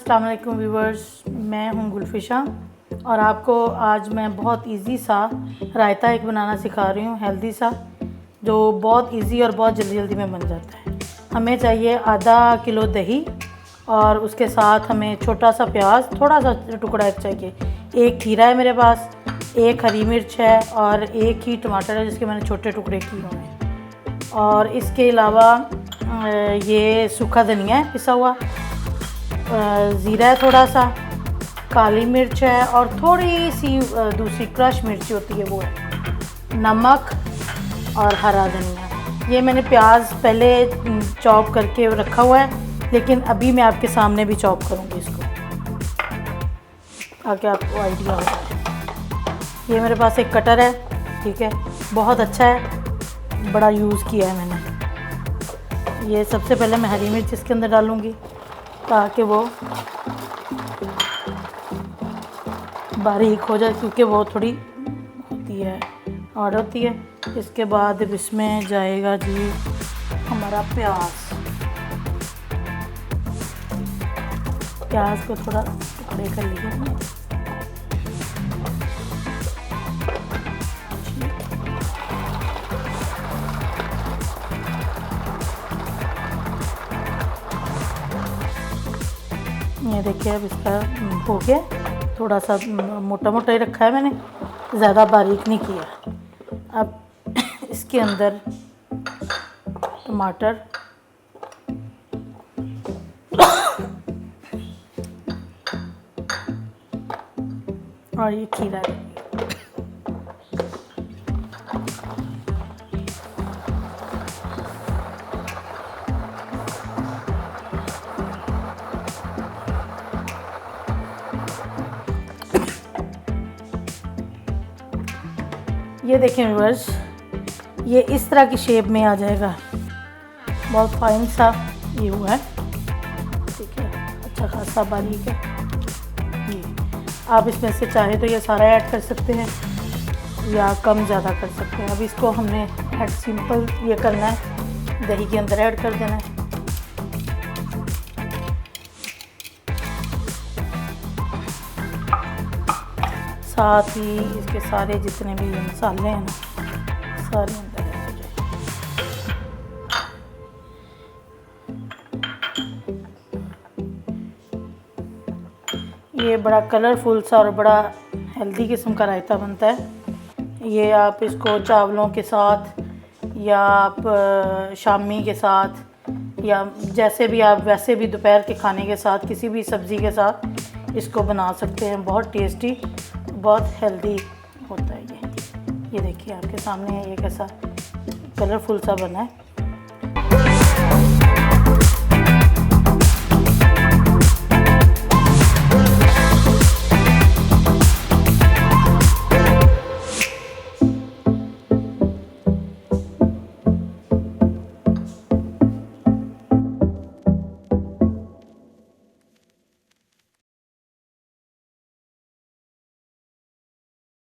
अस्सलाम वालेकुम व्यूवर्स, मैं हूं गुलफिशा और आपको आज मैं बहुत इजी सा रायता एक बनाना सिखा रही हूं, हेल्दी सा, जो बहुत इजी और बहुत जल्दी जल्दी में बन जाता है। हमें चाहिए आधा किलो दही और उसके साथ हमें छोटा सा प्याज, थोड़ा सा टुकड़ा चाहिए, एक खीरा है मेरे पास, एक हरी मिर्च है और एक ही टमाटर है जिसके मैंने छोटे टुकड़े किए हुए हैं। और इसके अलावा ये सूखा धनिया है पिसा हुआ, ज़ीरा है थोड़ा सा, काली मिर्च है और थोड़ी सी दूसरी क्रश मिर्च होती है वो है, नमक और हरा धनिया। ये मैंने प्याज पहले चॉप करके रखा हुआ है, लेकिन अभी मैं आपके सामने भी चॉप करूँगी इसको ताकि आपको आइडिया हो जाए। ये मेरे पास एक कटर है, ठीक है, बहुत अच्छा है, बड़ा यूज़ किया है मैंने। ये सबसे पहले मैं हरी मिर्च इसके अंदर डालूँगी ताकि वो बारीक हो जाए, क्योंकि वो थोड़ी होती है हार्ड होती है। इसके बाद इसमें जाएगा जी हमारा प्याज को थोड़ा टुकड़े कर लीजिए। ये देखिए अब इसका हो गया, थोड़ा सा मोटा मोटा ही रखा है मैंने, ज़्यादा बारीक नहीं किया। अब इसके अंदर टमाटर और ये खीरा है। ये देखें व्यूअर्स, ये इस तरह की शेप में आ जाएगा, बहुत फाइन सा ये हुआ है, ठीक है, अच्छा खासा बारीक है। ये आप इसमें से चाहे तो ये सारा ऐड कर सकते हैं या कम ज़्यादा कर सकते हैं। अब इसको हमने ऐड सिंपल ये करना है, दही के अंदर ऐड कर देना है। साथ ही इसके सारे जितने भी ये मसाले हैं ना, सारे अंदर हो जाए। ये बड़ा कलरफुल सा और बड़ा हेल्दी किस्म का रायता बनता है। ये आप इसको चावलों के साथ या आप शामी के साथ या जैसे भी आप वैसे भी दोपहर के खाने के साथ किसी भी सब्ज़ी के साथ इसको बना सकते हैं। बहुत टेस्टी, बहुत हेल्दी होता है ये देखिए आपके सामने ये कैसा कलरफुल सा बना है।